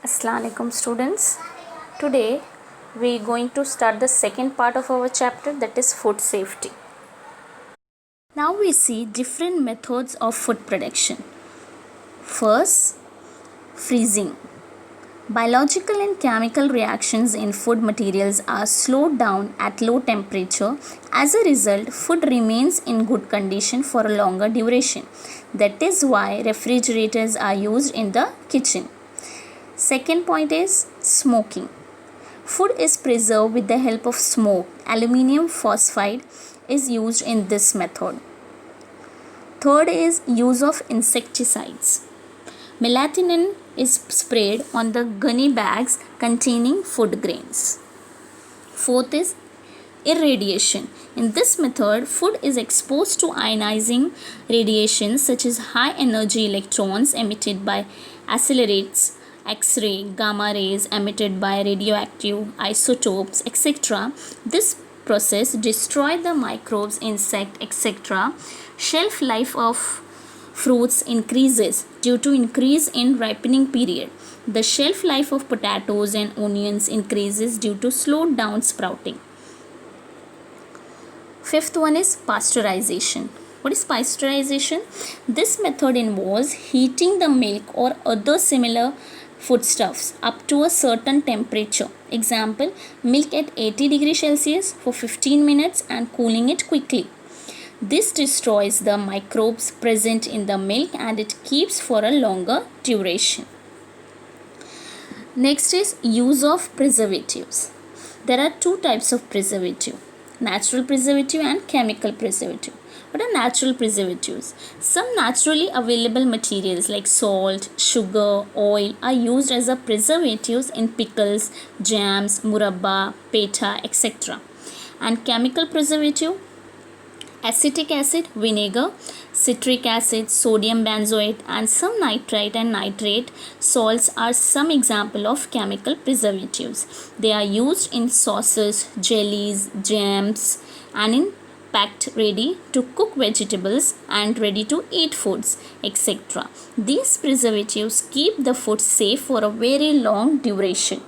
Assalamualaikum students. Today we are going to start the second part of our chapter, that is food safety. Now we see different methods of food production. First, freezing. Biological and chemical reactions in food materials are slowed down at low temperature. As a result, food remains in good condition for a longer duration. That is why refrigerators are used in the kitchen. Second point is smoking. Food is preserved with the help of smoke. Aluminium phosphide is used in this method. Third is use of insecticides. Melatonin is sprayed on the gunny bags containing food grains. Fourth is irradiation. In this method, food is exposed to ionizing radiation such as high energy electrons emitted by accelerates, X-ray, gamma rays emitted by radioactive isotopes, etc. This process destroys the microbes, insect, etc. Shelf life of fruits increases due to increase in ripening period. The shelf life of potatoes and onions increases due to slowed down sprouting. Fifth one is pasteurization. What is pasteurization? This method involves heating the milk or other similar foodstuffs up to a certain temperature. Example, milk at 80 degrees Celsius for 15 minutes and cooling it quickly. This destroys the microbes present in the milk and it keeps for a longer duration. Next is use of preservatives. There are two types of preservative, natural preservative and chemical preservative. What are natural preservatives? Some naturally available materials like salt, sugar, oil are used as a preservatives in pickles, jams, murabba, peta, etc. And chemical preservative, acetic acid, vinegar, citric acid, sodium benzoate and some nitrite and nitrate salts are some example of chemical preservatives. They are used in sauces, jellies, jams and in packed ready to cook vegetables and ready to eat foods, etc. These preservatives keep the food safe for a very long duration.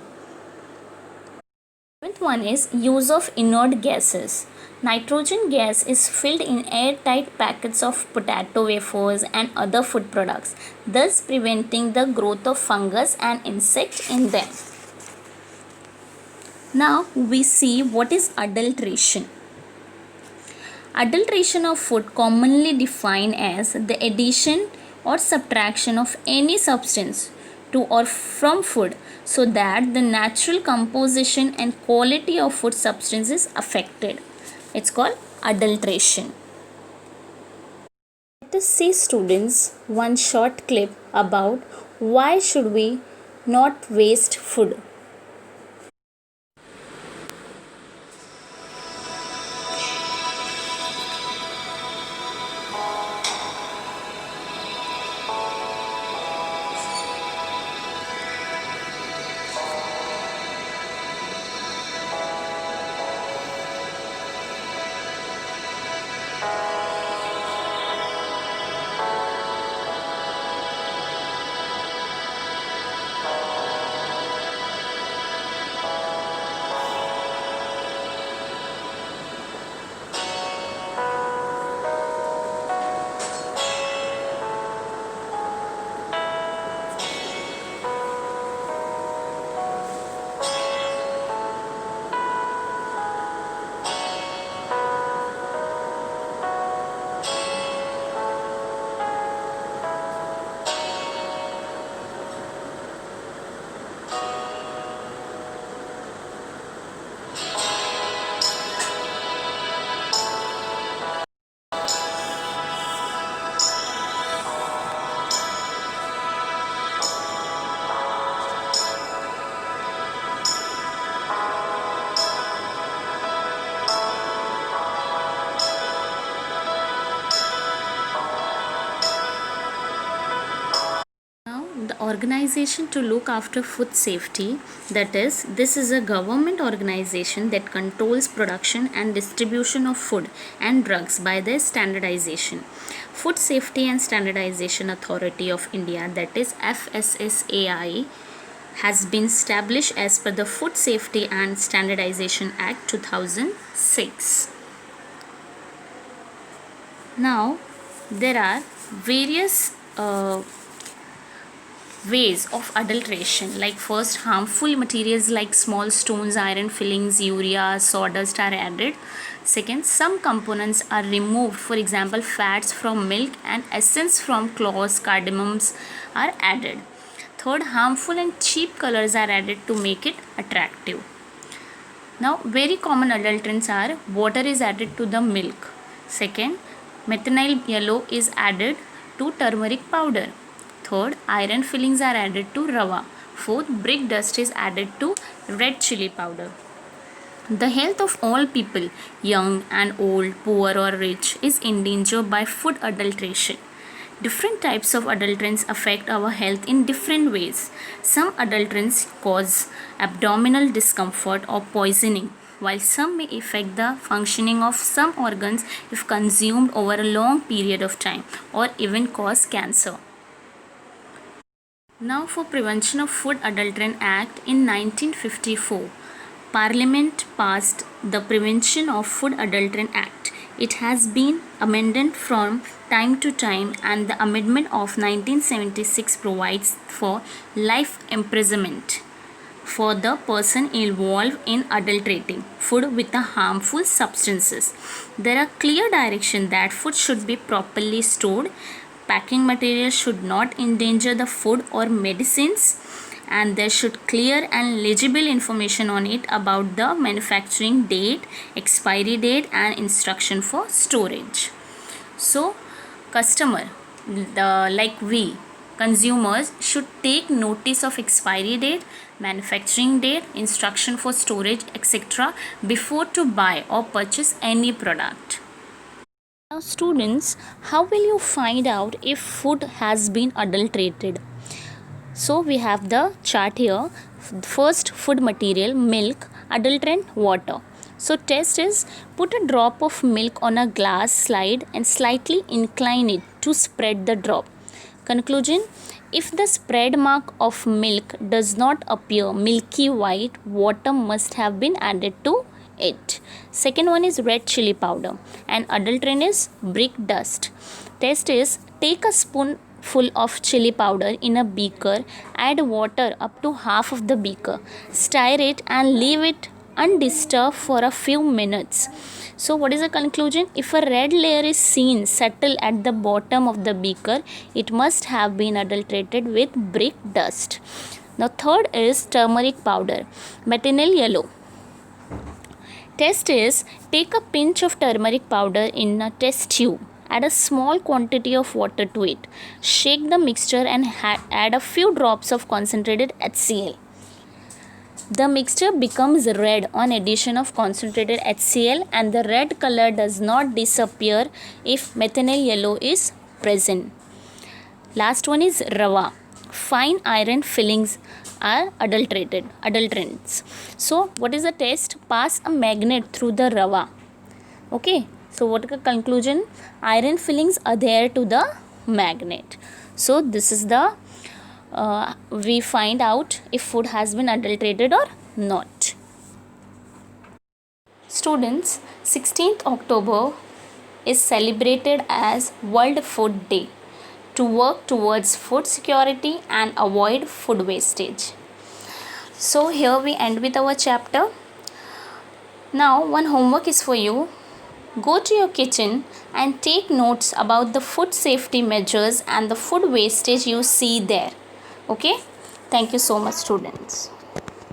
Seventh one is use of inert gases. Nitrogen gas is filled in airtight packets of potato wafers and other food products, thus preventing the growth of fungus and insect in them. Now we see what is adulteration. Adulteration of food commonly defined as the addition or subtraction of any substance to or from food so that the natural composition and quality of food substance is affected. It's called adulteration. Let us see students one short clip about why should we not waste food. Organization to look after food safety, that is, this is a government organization that controls production and distribution of food and drugs by their standardization. Food Safety and Standardization Authority of India, that is FSSAI, has been established as per the Food Safety and Standardization Act 2006. Now, there are various ways of adulteration. Like first, harmful materials like small stones, iron fillings, urea, sawdust are added. Second, some components are removed. For example, fats from milk and essence from cloves, cardamoms are added. Third, harmful and cheap colors are added to make it attractive. Now, very common adulterants are water is added to the milk. Second, methynyl yellow is added to turmeric powder. Third, iron fillings are added to rava. Fourth, brick dust is added to red chili powder. The health of all people, young and old, poor or rich, is endangered by food adulteration. Different types of adulterants affect our health in different ways. Some adulterants cause abdominal discomfort or poisoning, while some may affect the functioning of some organs if consumed over a long period of time or even cause cancer. Now, for Prevention of Food Adulterant Act in 1954, Parliament passed the Prevention of Food Adulterant Act. It has been amended from time to time, and the amendment of 1976 provides for life imprisonment for the person involved in adulterating food with the harmful substances. There are clear directions that food should be properly stored. Packing material should not endanger the food or medicines, and there should clear and legible information on it about the manufacturing date, expiry date, and instruction for storage. So, we consumers should take notice of expiry date, manufacturing date, instruction for storage, etc. before to buy or purchase any product. Now, students, how will you find out if food has been adulterated? So we have the chart here. First, food material, milk, adulterant, water. So test is, put a drop of milk on a glass slide and slightly incline it to spread the drop. Conclusion, if the spread mark of milk does not appear milky white, water must have been added to it. Second one is red chili powder, and adulterant is brick dust. Test is, take a spoonful of chili powder in a beaker, add water up to half of the beaker, stir it and leave it undisturbed for a few minutes. So what is the conclusion? If a red layer is seen settle at the bottom of the beaker, it must have been adulterated with brick dust. Now third is turmeric powder, methynyl yellow. Test is, take a pinch of turmeric powder in a test tube. Add a small quantity of water to it. Shake the mixture and add a few drops of concentrated HCl. The mixture becomes red on addition of concentrated HCl, and the red color does not disappear if methynyl yellow is present. Last one is rava. Fine iron fillings are adulterants. So what is the test? Pass a magnet through the rava. Okay. So what is the conclusion? Iron fillings adhere to the magnet. So this is the we find out if food has been adulterated or not. Students, 16th October is celebrated as World Food Day to work towards food security and avoid food wastage. So here we end with our chapter. Now one homework is for you. Go to your kitchen and take notes about the food safety measures and the food wastage you see there. Okay? Thank you so much, students.